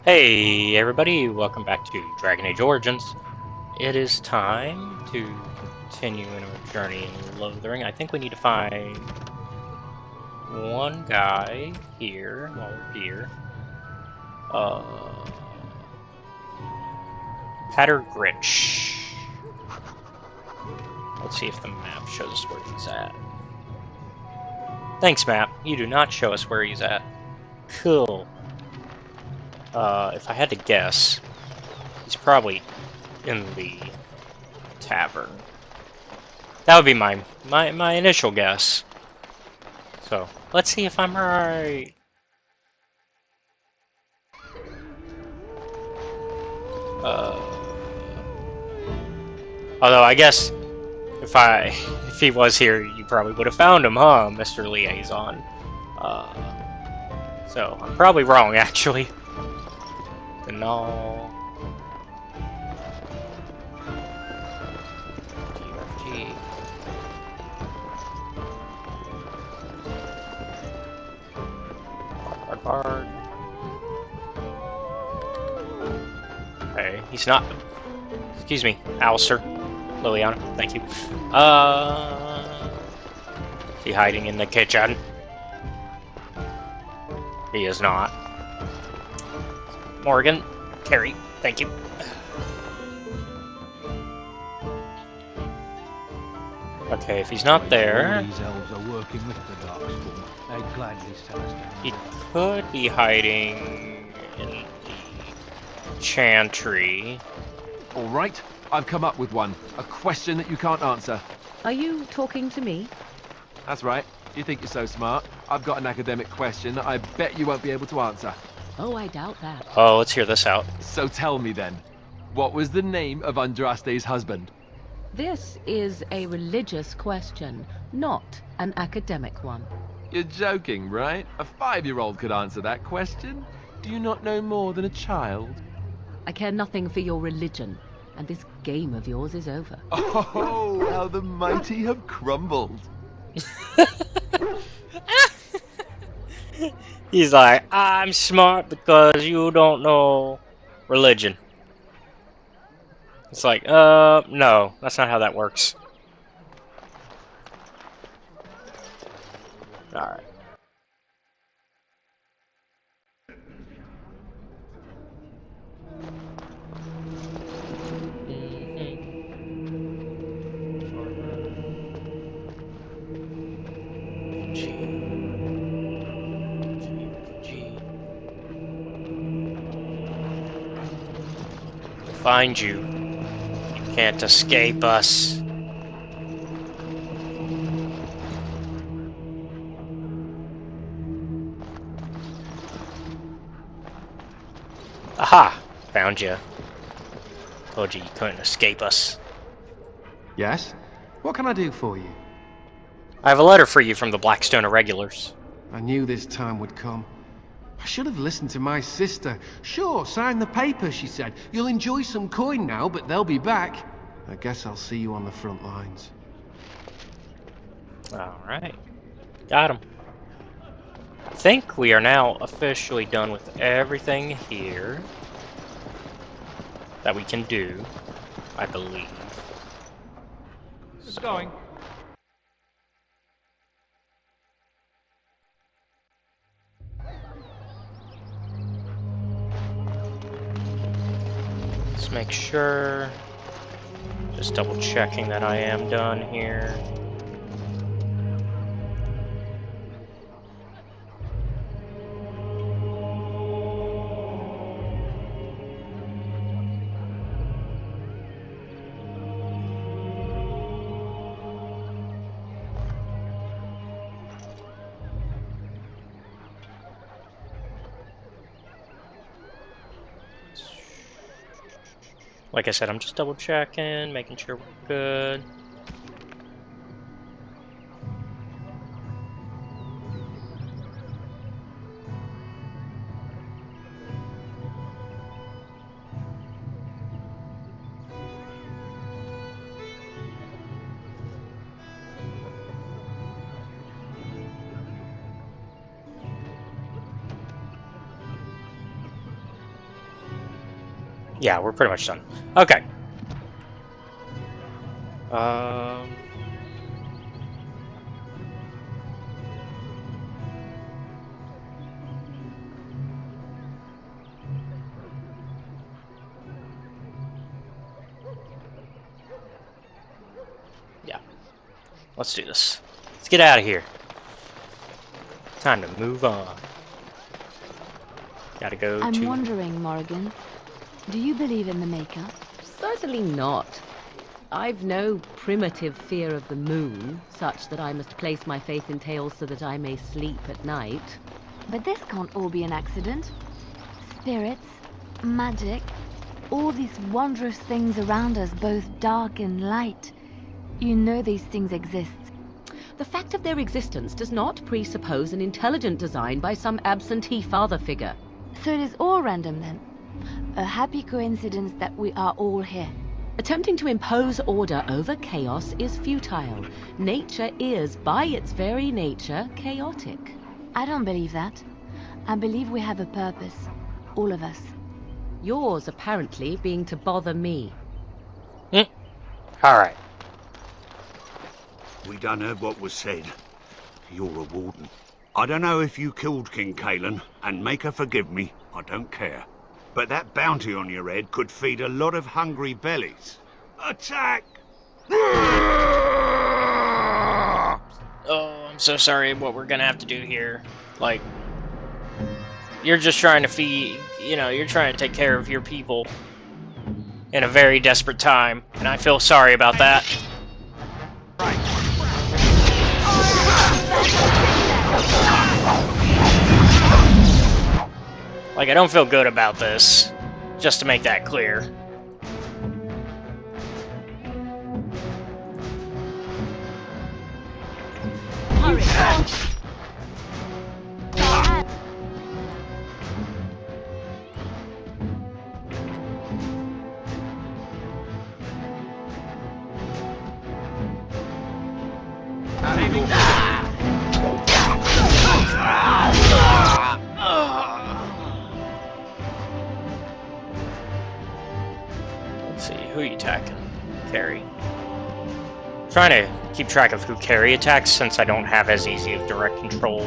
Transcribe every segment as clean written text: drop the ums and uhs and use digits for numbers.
Hey everybody, welcome back to Dragon Age Origins. It is time to continue in our journey in Lothering. I think we need to find one guy here while we're here. Patter Gritch. Let's see if the map shows us where he's at. Thanks, map. You do not show us where he's at. Cool. If I had to guess, he's probably in the tavern. That would be my initial guess. So, let's see if I'm right. Although I guess if he was here, you probably would have found him, huh, Mr. Liaison? So I'm probably wrong, actually. Denal. GFG. Bard. Okay, he's not. Excuse me, Alistair. Leliana, thank you. Is he hiding in the kitchen? He is not. Morrigan, Carrie, thank you. Okay, if he's not there, these elves are working with the Darkspawn. They'd gladly sell us down. he could be hiding in the chantry. All right, I've come up with one. A question that you can't answer. Are you talking to me? That's right. You think you're so smart. I've got an academic question that I bet you won't be able to answer. Oh, I doubt that. Oh, let's hear this out. So tell me then, what was the name of Andraste's husband? This is a religious question, not an academic one. You're joking, right? A 5-year-old could answer that question. Do you not know more than a child? I care nothing for your religion, and this game of yours is over. Oh, how the mighty have crumbled. He's like, I'm smart because you don't know religion. It's like, no, that's not how that works. Alright. Find you. You can't escape us. Aha! Found you. Told you you couldn't escape us. Yes? What can I do for you? I have a letter for you from the Blackstone Irregulars. I knew this time would come. I should have listened to my sister. Sure, sign the paper, she said. You'll enjoy some coin now, but they'll be back. I guess I'll see you on the front lines. Alright. Got him. I think we are now officially done with everything here that we can do, I believe. It's going. Let's make sure. Just double checking that I am done here. Like I said, I'm just double checking, making sure we're good. Yeah, we're pretty much done. Okay. Um. Yeah. Let's do this. Let's get out of here. Time to move on. Gotta go I'm to... wondering, Morrigan, do you believe in the Maker? Certainly not. I've no primitive fear of the moon, such that I must place my faith in tales so that I may sleep at night. But this can't all be an accident. Spirits, magic, all these wondrous things around us, both dark and light. You know these things exist. The fact of their existence does not presuppose an intelligent design by some absentee father figure. So it is all random then. A happy coincidence that we are all here. Attempting to impose order over chaos is futile. Nature is, by its very nature, chaotic. I don't believe that. I believe we have a purpose. All of us. Yours, apparently, being to bother me. Alright. We done heard what was said. You're a warden. I don't know if you killed King Kalen, and make her forgive me, I don't care. But that bounty on your head could feed a lot of hungry bellies. Attack! Oh, I'm so sorry what we're gonna have to do here. Like, you're just trying to feed, you know, you're trying to take care of your people in a very desperate time, and I feel sorry about that. Like, I don't feel good about this, just to make that clear. Hurry! Let's see, who are you attacking? Carrie. Trying to keep track of who Carrie attacks since I don't have as easy of direct control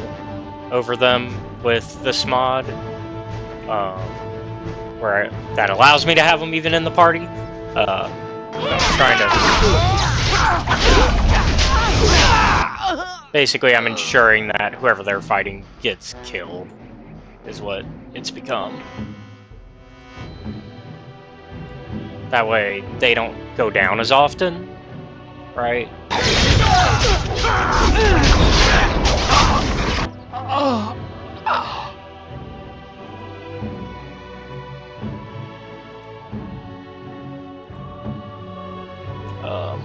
over them with this mod. That allows me to have them even in the party. I'm trying to... Basically, I'm ensuring that whoever they're fighting gets killed, is what it's become. That way, they don't go down as often, right?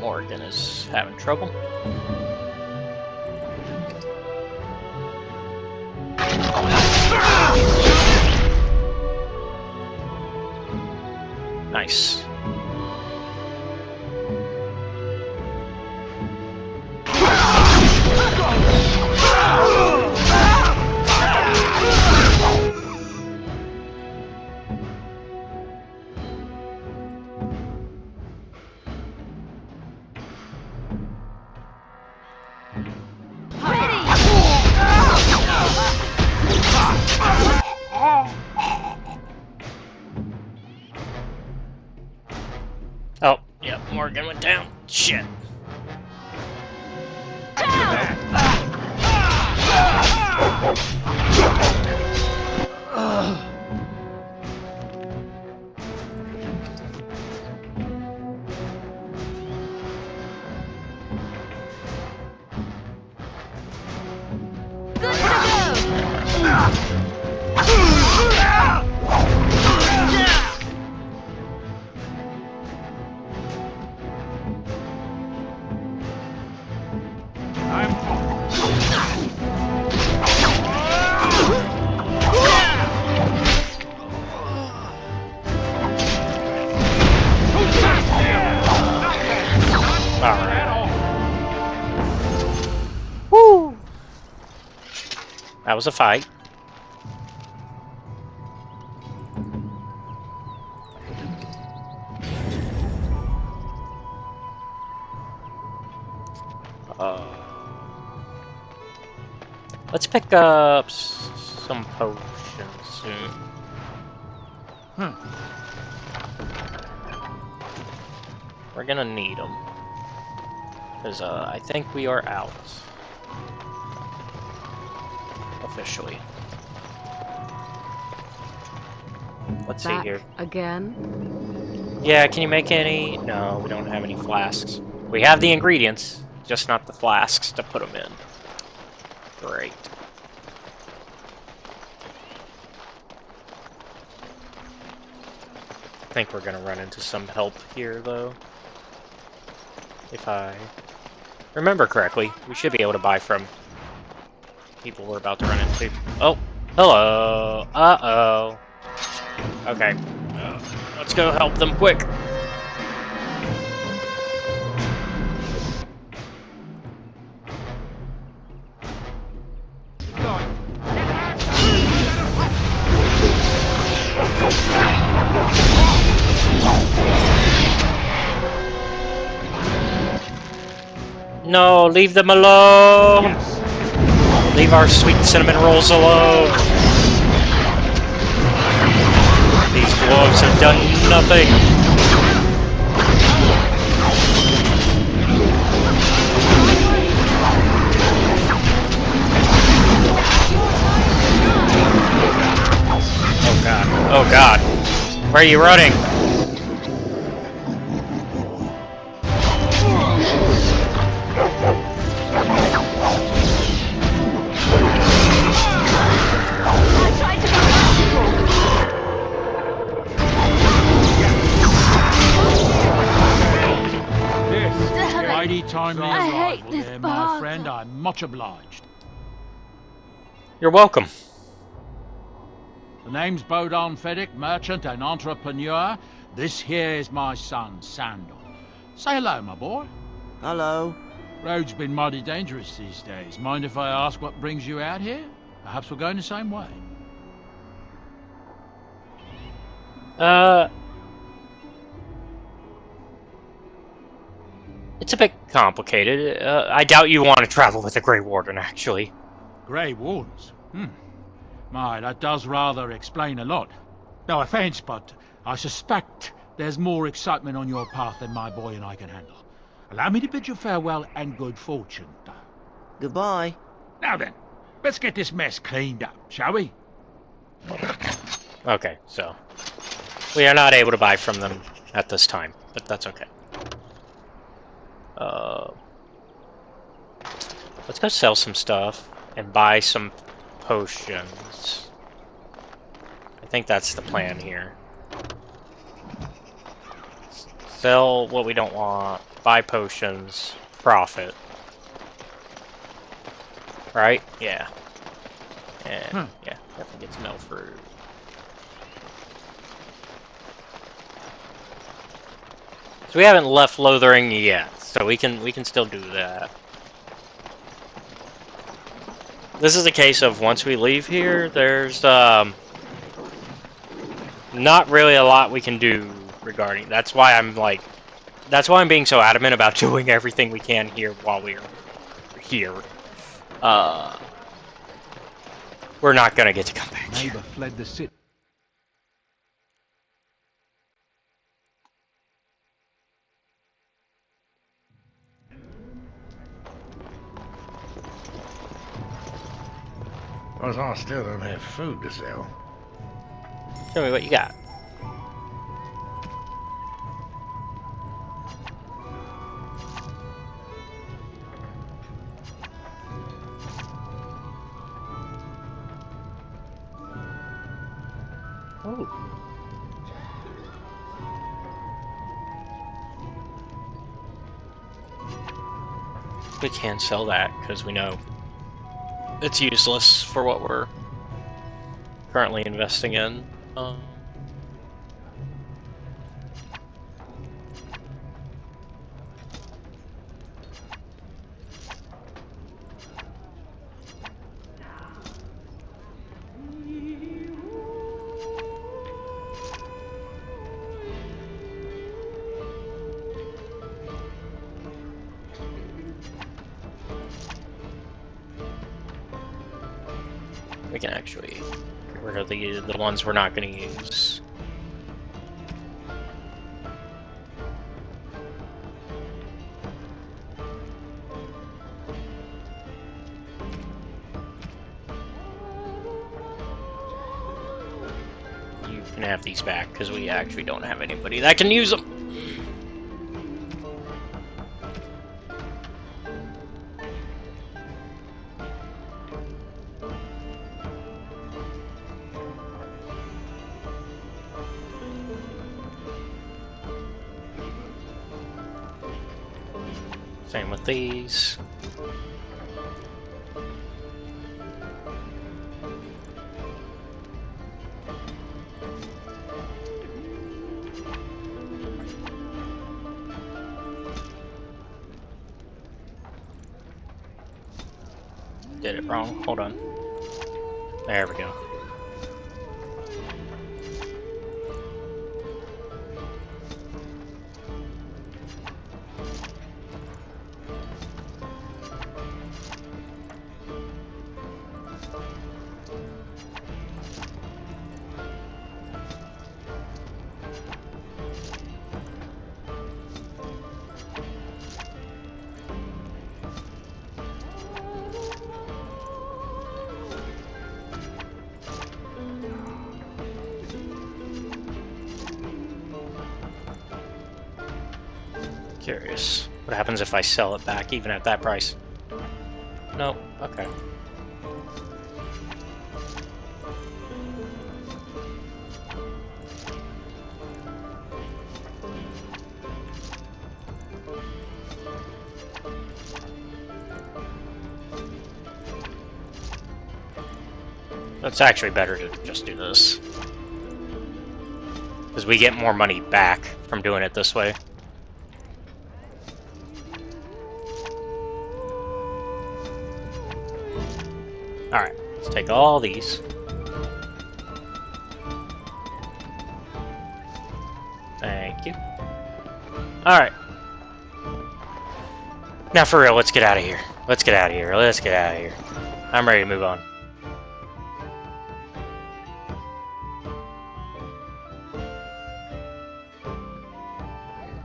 Morrigan is having trouble. Nice. Oh, yep, Morrigan went down. Shit. Woo! That was a fight. Let's pick up some potions soon. We're gonna need them. Because I think we are out. Officially. Let's see Back here. again? Yeah, can you make any? No, we don't have any flasks. We have the ingredients, just not the flasks to put them in. Great. I think we're gonna run into some help here, though. If I remember correctly, we should be able to buy from people we're about to run into. Oh, hello. Uh-oh. Okay. Let's go help them quick. No, leave them alone! Leave our sweet cinnamon rolls alone! These dwarves have done nothing! Oh god. Oh god. Where are you running? Timely I hate arrival this there, my bastard. friend. I'm much obliged. You're welcome. The name's Bodon Feddick, merchant and entrepreneur. This here is my son, Sandal. Say hello, my boy. Hello. Road's been mighty dangerous these days. Mind if I ask what brings you out here? Perhaps we're going the same way. It's a bit complicated. I doubt you want to travel with the Grey Warden, actually. Grey Wardens? My, that does rather explain a lot. No offence, but I suspect there's more excitement on your path than my boy and I can handle. Allow me to bid you farewell and good fortune, though. Goodbye. Now then, let's get this mess cleaned up, shall we? Okay, so we are not able to buy from them at this time, but that's okay. Let's go sell some stuff and buy some potions. I think that's the plan here. Sell what we don't want, buy potions, profit. Right? Yeah. And yeah, definitely get some elf fruit. So we haven't left Lothering yet, so we can still do that. This is a case of once we leave here, there's not really a lot we can do regarding. That's why I'm being so adamant about doing everything we can here while we're here. We're not gonna get to come back here. Neighbor fled the city. I still don't have food to sell. Show me what you got. Oh. We can't sell that because we know it's useless for what we're currently investing in. We can actually get rid of the ones we're not going to use. You can have these back, because we actually don't have anybody that can use them. Same with these. Did it wrong. Hold on. There we go. Curious. What happens if I sell it back, even at that price? No. Okay. It's actually better to just do this, because we get more money back from doing it this way. Alright, let's take all these. Thank you. Alright. Now for real, let's get out of here. Let's get out of here. Let's get out of here. I'm ready to move on.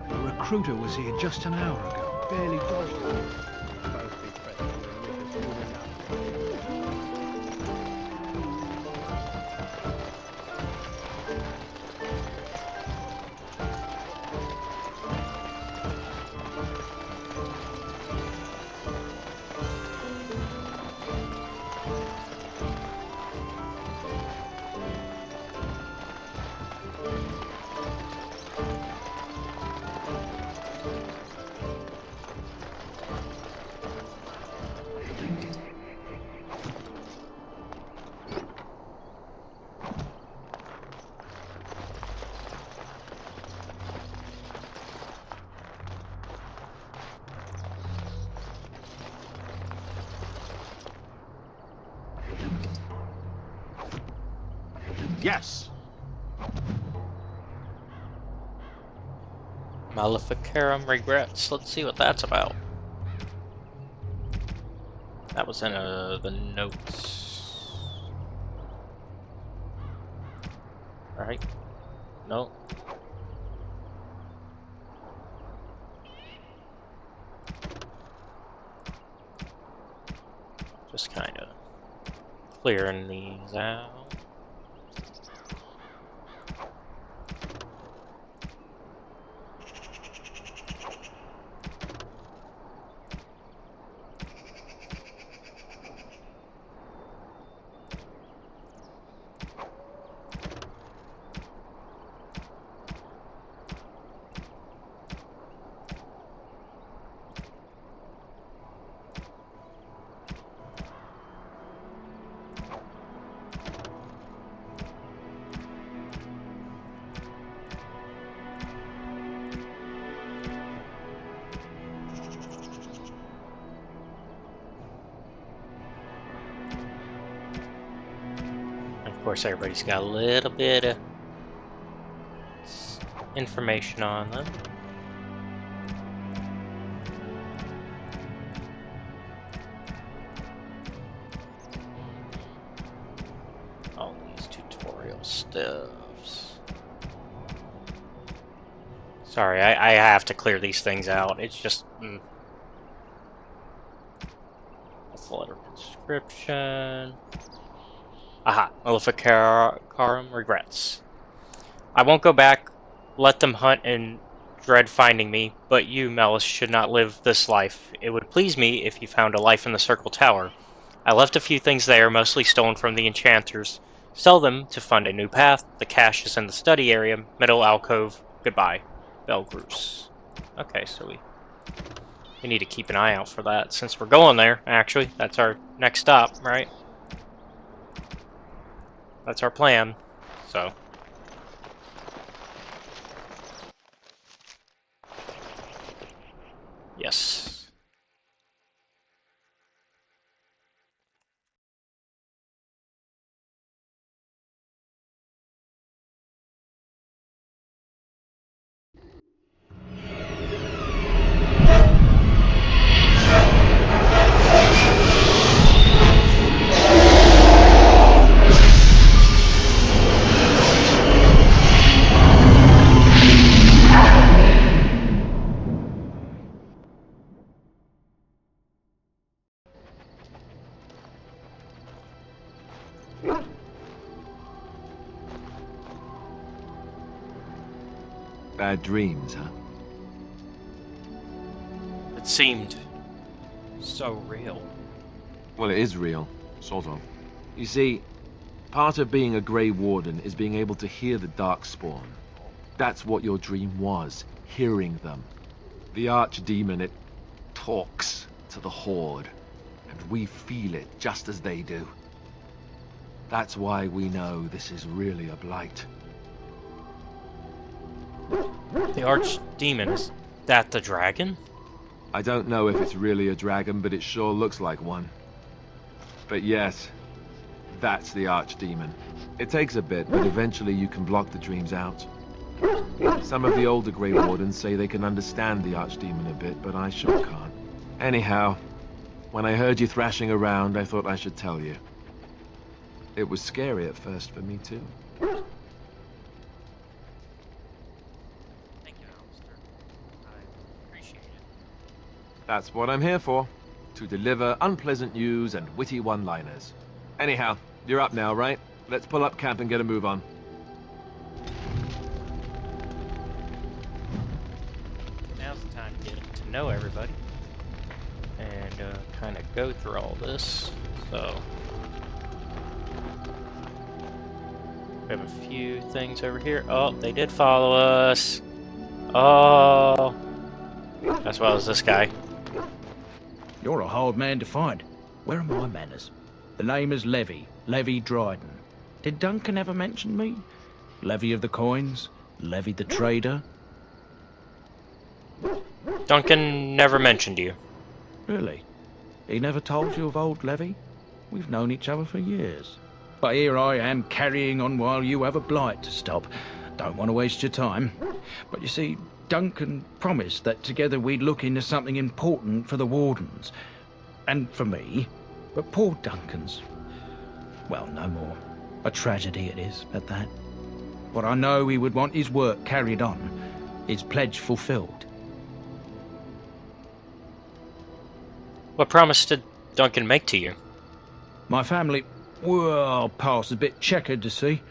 The recruiter was here just an hour ago. Barely dodged. Yes. Maleficarum regrets. Let's see what that's about. That was in the notes. Right? No. Just kind of clearing these out. Of course, everybody's got a little bit of information on them. relatives. Sorry, I have to clear these things out. It's just... That's the letter of conscription. Aha, Maleficarum regrets. I won't go back. Let them hunt and dread finding me, but you, Melis, should not live this life. It would please me if you found a life in the Circle Tower. I left a few things there, mostly stolen from the enchanters. Sell them to fund a new path. The cache is in the study area, middle alcove. Goodbye, Belgrus. Okay, so we need to keep an eye out for that, since we're going there, actually. That's our next stop, right? That's our plan, so... Yes. Bad dreams, huh? It seemed so real. Well, it is real, sort of. You see, part of being a Grey Warden is being able to hear the Darkspawn. That's what your dream was, hearing them. The Archdemon, it talks to the Horde, and we feel it just as they do. That's why we know this is really a blight. The Archdemon, is that the dragon? I don't know if it's really a dragon, but it sure looks like one. But yes, that's the Archdemon. It takes a bit, but eventually you can block the dreams out. Some of the older Grey Wardens say they can understand the Archdemon a bit, but I sure can't. Anyhow, when I heard you thrashing around, I thought I should tell you. It was scary at first for me too. Thank you, Alistair. I appreciate it. That's what I'm here for. To deliver unpleasant news and witty one-liners. Anyhow, you're up now, right? Let's pull up camp and get a move on. Now's the time to get to know everybody. And kind of go through all this. So... we have a few things over here. Oh, they did follow us. Oh. As well as this guy. You're a hard man to find. Where are my manners? The name is Levy Dryden. Did Duncan ever mention me? Levy of the coins? Levy the trader? Duncan never mentioned you. Really? He never told you of old Levy? We've known each other for years. But here I am carrying on while you have a blight to stop. Don't want to waste your time. But you see, Duncan promised that together we'd look into something important for the Wardens. And for me. But poor Duncan's... well, no more. A tragedy it is, at that. But I know he would want his work carried on. His pledge fulfilled. What promise did Duncan make to you? My family... well, past a bit checkered to see.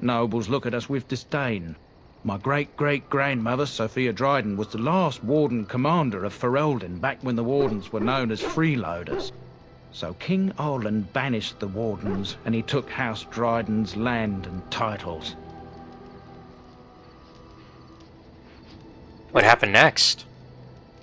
Nobles look at us with disdain. My great-great-grandmother, Sophia Dryden, was the last Warden Commander of Ferelden back when the Wardens were known as freeloaders. So King Arland banished the Wardens, and he took House Dryden's land and titles. What happened next?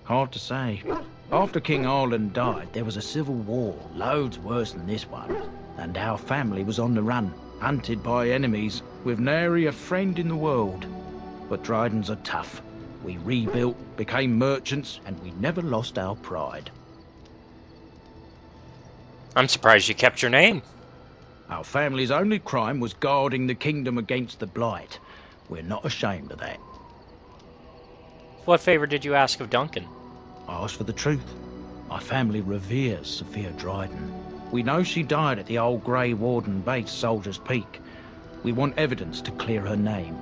Hard to say. After King Arland died, there was a civil war, loads worse than this one. And our family was on the run, hunted by enemies, with nary a friend in the world. But Drydens are tough. We rebuilt, became merchants, and we never lost our pride. I'm surprised you kept your name. Our family's only crime was guarding the kingdom against the blight. We're not ashamed of that. What favor did you ask of Duncan? I asked for the truth. My family reveres Sophia Dryden. We know she died at the old Grey Warden base, Soldier's Peak. We want evidence to clear her name.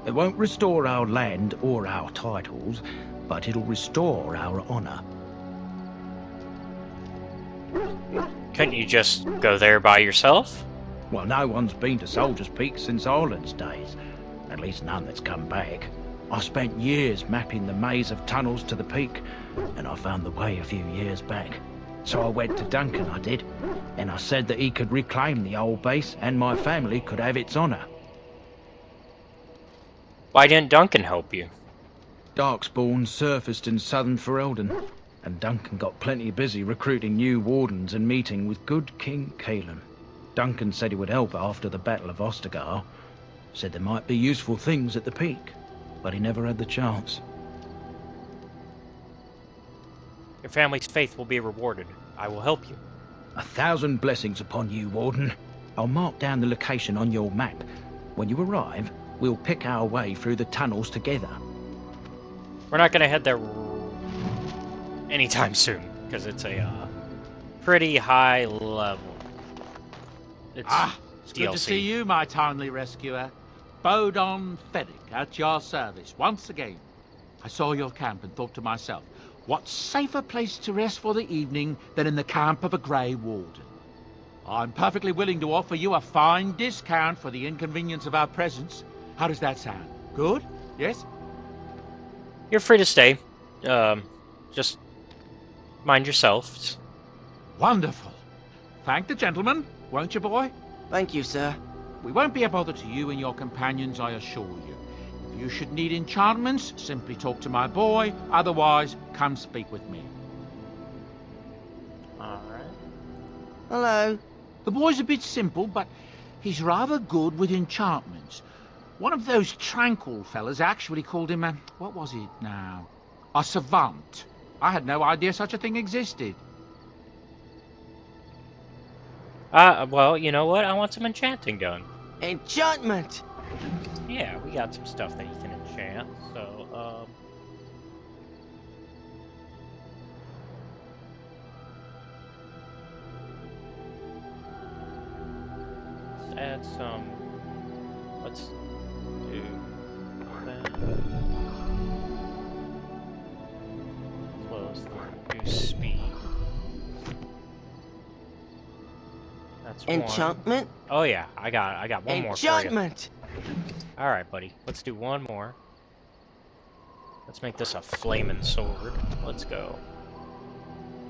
It won't restore our land or our titles, but it'll restore our honor. Couldn't you just go there by yourself? Well, no one's been to Soldier's Peak since Ireland's days. At least none that's come back. I spent years mapping the maze of tunnels to the peak, and I found the way a few years back. So I went to Duncan, I did, and I said that he could reclaim the old base and my family could have its honor. Why didn't Duncan help you? Darkspawn surfaced in southern Ferelden, and Duncan got plenty busy recruiting new wardens and meeting with good King Kaelin. Duncan said he would help after the Battle of Ostagar. Said there might be useful things at the peak, but he never had the chance. Your family's faith will be rewarded. I will help you. 1,000 blessings upon you, Warden. I'll mark down the location on your map. When you arrive, we'll pick our way through the tunnels together. We're not going to head there anytime soon, because it's a pretty high level. It's good to see you, my timely rescuer. Bodon Fennick, at your service once again. I saw your camp and thought to myself, what safer place to rest for the evening than in the camp of a Grey Warden? I'm perfectly willing to offer you a fine discount for the inconvenience of our presence. How does that sound? Good? Yes? You're free to stay. Just mind yourself. Wonderful. Thank the gentleman, won't you, boy? Thank you, sir. We won't be a bother to you and your companions, I assure you. If you should need enchantments, simply talk to my boy. Otherwise, come speak with me. Alright. Hello. The boy's a bit simple, but he's rather good with enchantments. One of those tranquil fellas actually called him what was it now? A savant. I had no idea such a thing existed. Well, you know what? I want some enchanting done. Enchantment! Yeah, we got some stuff that you can enchant, so, let's add some... Let's do that. As well as the reduce speed. That's Enchantment? one. Oh yeah, I got one more for you. Enchantment! Alright, buddy. Let's do one more. Let's make this a flaming sword. Let's go.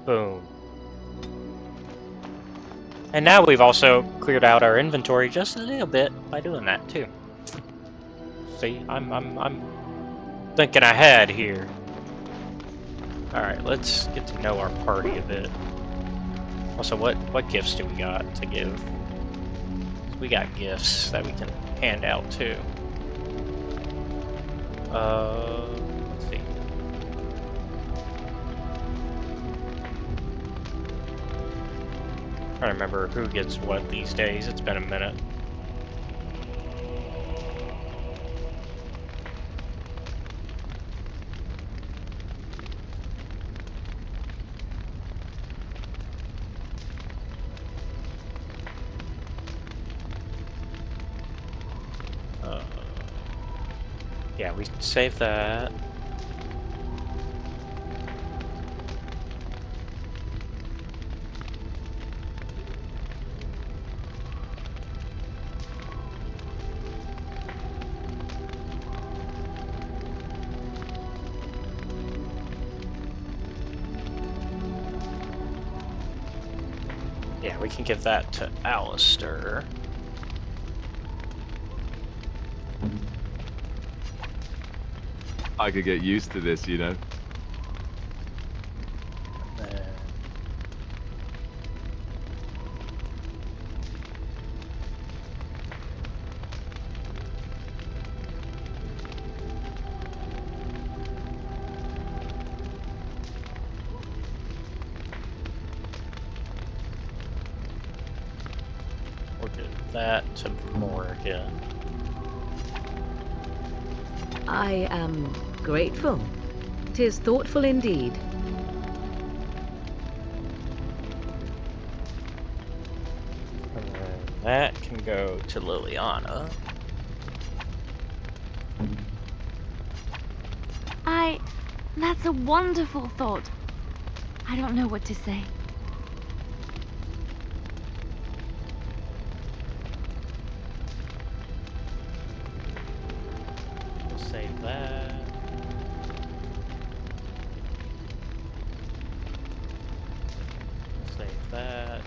Boom. And now we've also cleared out our inventory just a little bit by doing that too. See, I'm thinking ahead here. Alright, let's get to know our party a bit. Also, what gifts do we got to give? We got gifts that we can hand out too. Let's see. Trying to remember who gets what these days. It's been a minute. Yeah, we save that. Yeah, we can give that to Alistair. I could get used to this, you know. We'll give that to Morrigan. I am grateful. 'Tis thoughtful indeed. And then that can go to Leliana. That's a wonderful thought. I don't know what to say. We'll save that. We'll save that.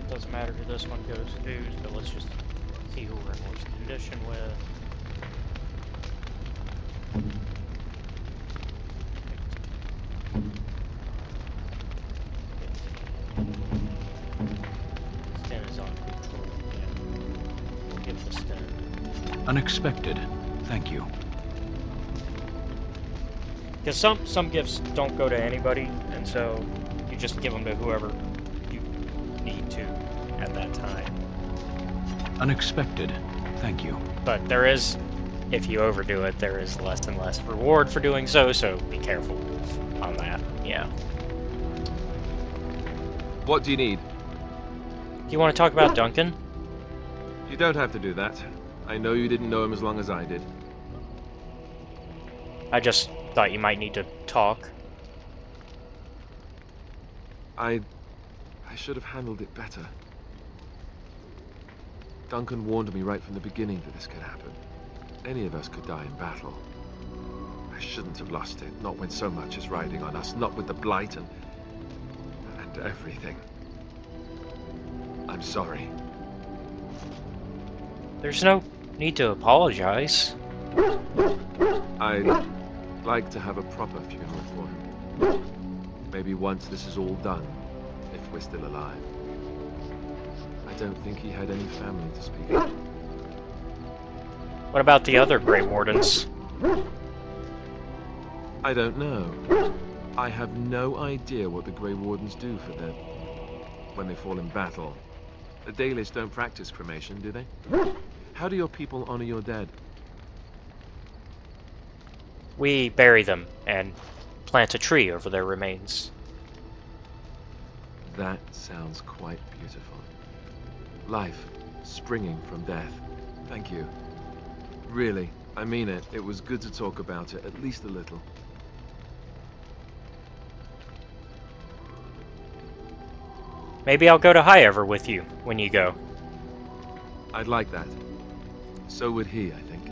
Doesn't matter who this one goes to, so let's just see who we're in worse condition with. Sten is on control. Yeah. We'll give the Sten. Unexpected. Thank you. Because some gifts don't go to anybody, and so you just give them to whoever you need to at that time. Unexpected. Thank you. But there is, if you overdo it, there is less and less reward for doing so, so be careful on that. Yeah. What do you need? Do you want to talk about Duncan? You don't have to do that. I know you didn't know him as long as I did. I just thought you might need to talk. I should have handled it better. Duncan warned me right from the beginning that this could happen. Any of us could die in battle. I shouldn't have lost it, not when so much is riding on us, not with the Blight and everything. I'm sorry. There's no need to apologize. I'd like to have a proper funeral for him. Maybe once this is all done, if we're still alive. I don't think he had any family to speak of. What about the other Grey Wardens? I don't know. I have no idea what the Grey Wardens do for them when they fall in battle. The Dalish don't practice cremation, do they? How do your people honor your dead? We bury them and plant a tree over their remains. That sounds quite beautiful. Life springing from death. Thank you. Really, I mean it. It was good to talk about it, at least a little. Maybe I'll go to High Ever with you when you go. I'd like that. So would he, I think.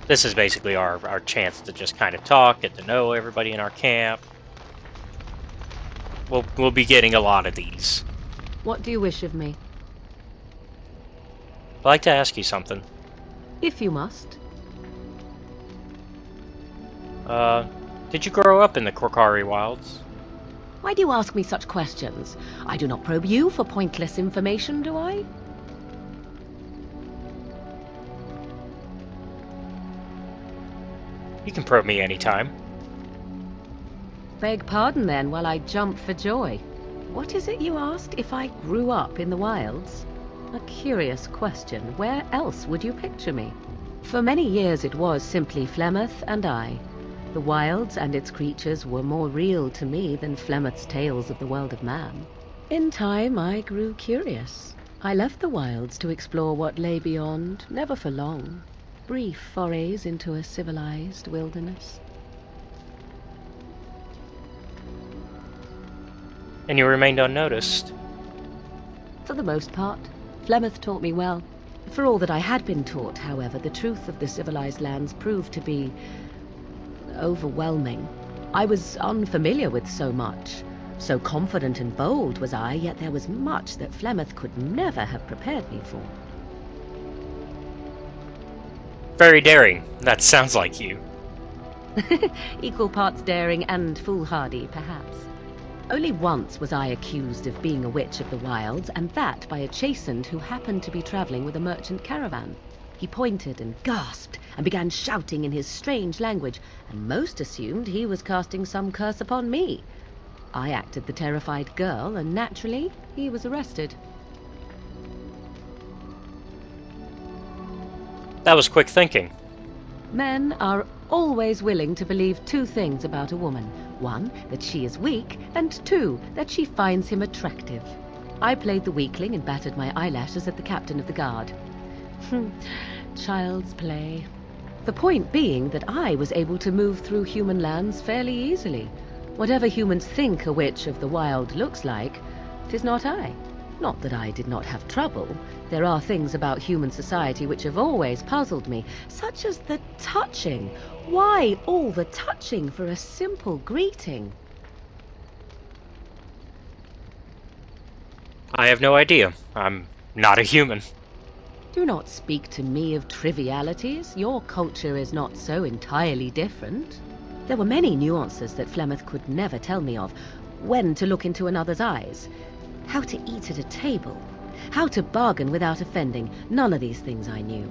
This is basically our chance to just kind of talk, get to know everybody in our camp. We'll be getting a lot of these. What do you wish of me? I'd like to ask you something. If you must. Did you grow up in the Korkari wilds? Why do you ask me such questions? I do not probe you for pointless information, do I? You can probe me anytime. Beg pardon then while I jump for joy. What is it you asked? If I grew up in the wilds? A curious question. Where else would you picture me? For many years it was simply Flemeth and I. The wilds and its creatures were more real to me than Flemeth's tales of the world of man. In time I grew curious. I left the wilds to explore what lay beyond, never for long. Brief forays into a civilized wilderness. And you remained unnoticed. For the most part, Flemeth taught me well. For all that I had been taught, however, the truth of the civilized lands proved to be overwhelming. I was unfamiliar with so much. So confident and bold was I, yet there was much that Flemeth could never have prepared me for. Very daring. That sounds like you. Equal parts daring and foolhardy, perhaps. Only once was I accused of being a witch of the wilds, and that by a chastened who happened to be traveling with a merchant caravan. He pointed and gasped and began shouting in his strange language, and most assumed he was casting some curse upon me. I acted the terrified girl, and naturally, he was arrested. That was quick thinking. Men are always willing to believe two things about a woman. One, that she is weak, and two, that she finds him attractive. I played the weakling and battered my eyelashes at the captain of the guard. Child's play. The point being that I was able to move through human lands fairly easily. Whatever humans think a witch of the wild looks like, 'tis not I. Not that I did not have trouble. There are things about human society which have always puzzled me, such as the touching. Why all the touching for a simple greeting? I have no idea. I'm not a human. Do not speak to me of trivialities. Your culture is not so entirely different. There were many nuances that Flemeth could never tell me of. When to look into another's eyes, how to eat at a table, how to bargain without offending. None of these things I knew.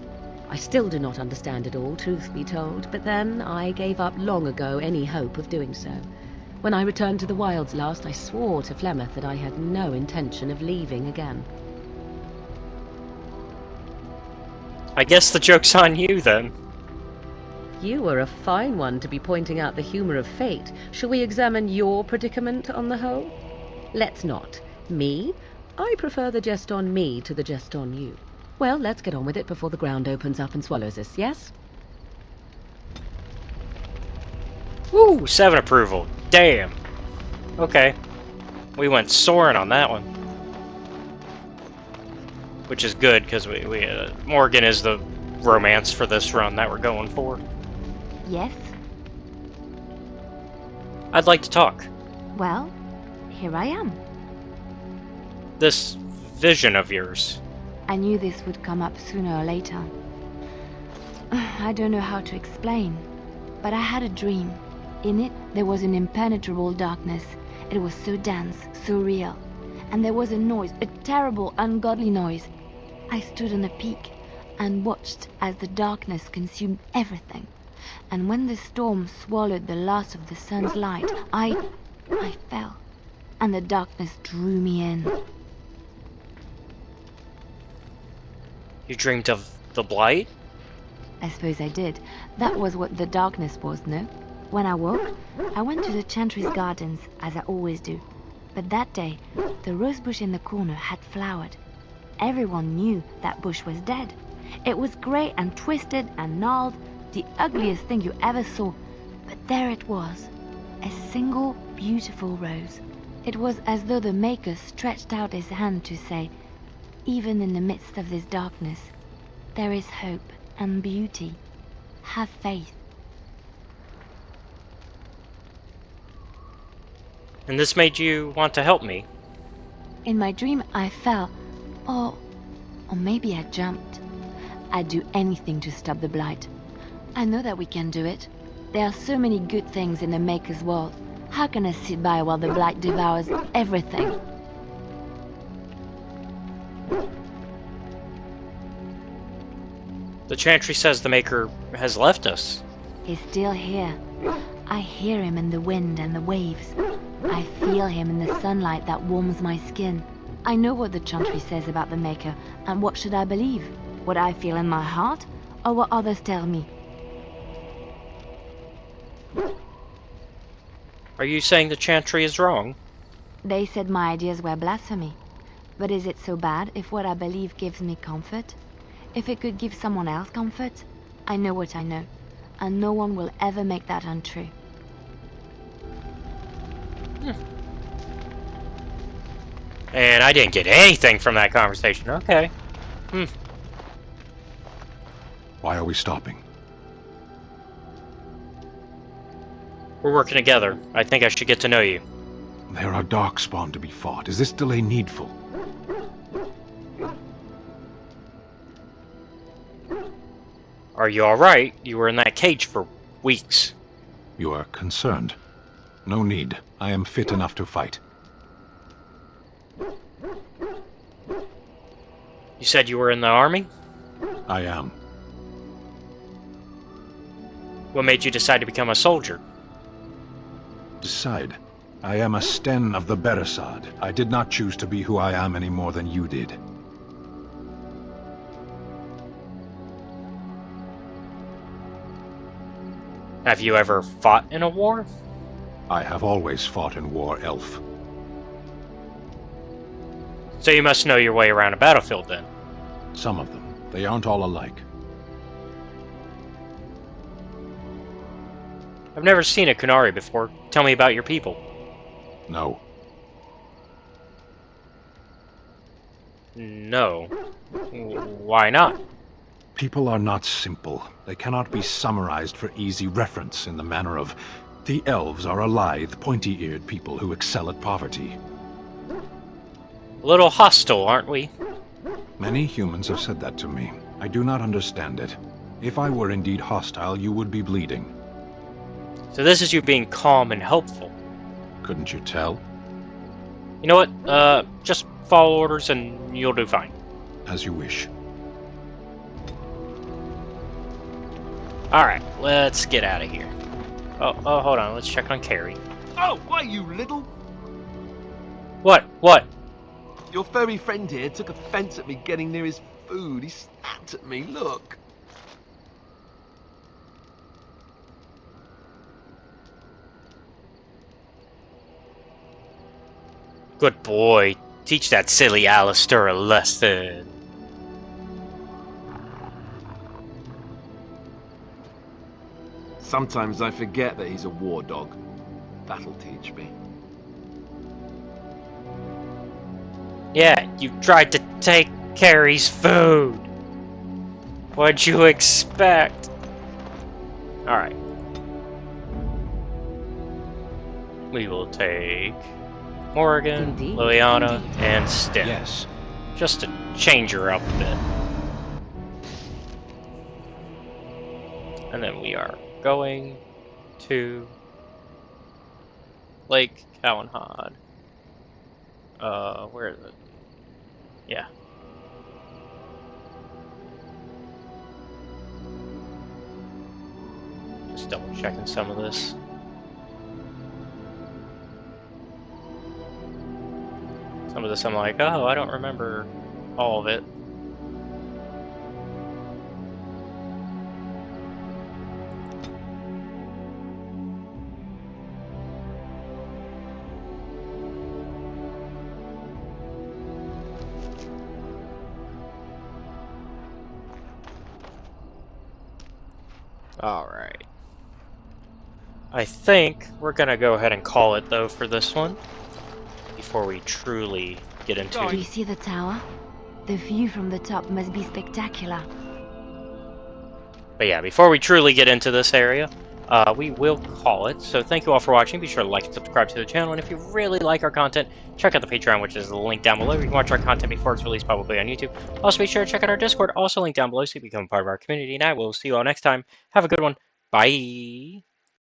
I still do not understand it all, truth be told, but then I gave up long ago any hope of doing so. When I returned to the wilds last, I swore to Flemeth that I had no intention of leaving again. I guess the joke's on you, then. You are a fine one to be pointing out the humor of fate. Shall we examine your predicament on the whole? Let's not. Me? I prefer the jest on me to the jest on you. Well, let's get on with it before the ground opens up and swallows us, yes? Woo! 7 approval. Damn. Okay. We went soaring on that one. Which is good, because Morrigan is the romance for this run that we're going for. Yes? I'd like to talk. Well, here I am. This vision of yours. I knew this would come up sooner or later. I don't know how to explain, but I had a dream. In it, there was an impenetrable darkness. It was so dense, so real. And there was a noise, a terrible, ungodly noise. I stood on a peak and watched as the darkness consumed everything. And when the storm swallowed the last of the sun's light, I fell, and the darkness drew me in. You dreamed of the Blight? I suppose I did. That was what the darkness was, no? When I woke, I went to the Chantry's gardens, as I always do. But that day, the rose bush in the corner had flowered. Everyone knew that bush was dead. It was grey and twisted and gnarled, the ugliest thing you ever saw. But there it was, a single beautiful rose. It was as though the Maker stretched out his hand to say, even in the midst of this darkness, there is hope and beauty. Have faith. And this made you want to help me? In my dream, I fell. Or maybe I jumped. I'd do anything to stop the Blight. I know that we can do it. There are so many good things in the Maker's world. How can I sit by while the Blight devours everything? The Chantry says the Maker has left us. He's still here. I hear him in the wind and the waves. I feel him in the sunlight that warms my skin. I know what the Chantry says about the Maker, and what should I believe? What I feel in my heart, or what others tell me? Are you saying the Chantry is wrong? They said my ideas were blasphemy. But is it so bad if what I believe gives me comfort? If it could give someone else comfort? I know what I know, and no one will ever make that untrue. And I didn't get anything from that conversation. Okay. Why are we stopping? We're working together. I think I should get to know you. There are darkspawn to be fought. Is this delay needful? Are you alright? You were in that cage for weeks. You are concerned. No need. I am fit enough to fight. You said you were in the army? I am. What made you decide to become a soldier? Decide. I am a Sten of the Beresad. I did not choose to be who I am any more than you did. Have you ever fought in a war? I have always fought in war, elf. So you must know your way around a battlefield then. Some of them. They aren't all alike. I've never seen a Kunari before. Tell me about your people. No. No. Why not? People are not simple. They cannot be summarized for easy reference in the manner of... The elves are a lithe, pointy-eared people who excel at poverty. A little hostile, aren't we? Many humans have said that to me. I do not understand it. If I were indeed hostile, you would be bleeding. So this is you being calm and helpful. Couldn't you tell? You know what? Just follow orders and you'll do fine. As you wish. Alright, let's get out of here. Oh, hold on. Let's check on Carrie. Oh, why, you little... What? What? Your furry friend here took offense at me getting near his food. He snapped at me, look. Good boy. Teach that silly Alistair a lesson. Sometimes I forget that he's a war dog. That'll teach me. Yeah, you tried to take Carrie's food. What'd you expect? Alright. We will take Morrigan, Indeed, Leliana, indeed. and Sten. Yes. Just to change her up a bit. And then we are going to Lake Calenhad. Where is it? Yeah. Just double checking some of this. Some of this I'm like, oh, I don't remember all of it. Alright. I think we're gonna go ahead and call it, though, for this one. Before we truly get into... Do you see the tower? The view from the top must be spectacular. But yeah, before we truly get into this area, we will call it. So thank you all for watching. Be sure to like and subscribe to the channel. And if you really like our content, check out the Patreon, which is the link down below. You can watch our content before it's released publicly on YouTube. Also, be sure to check out our Discord, also linked down below, so you become a part of our community. And I will see you all next time. Have a good one. Bye.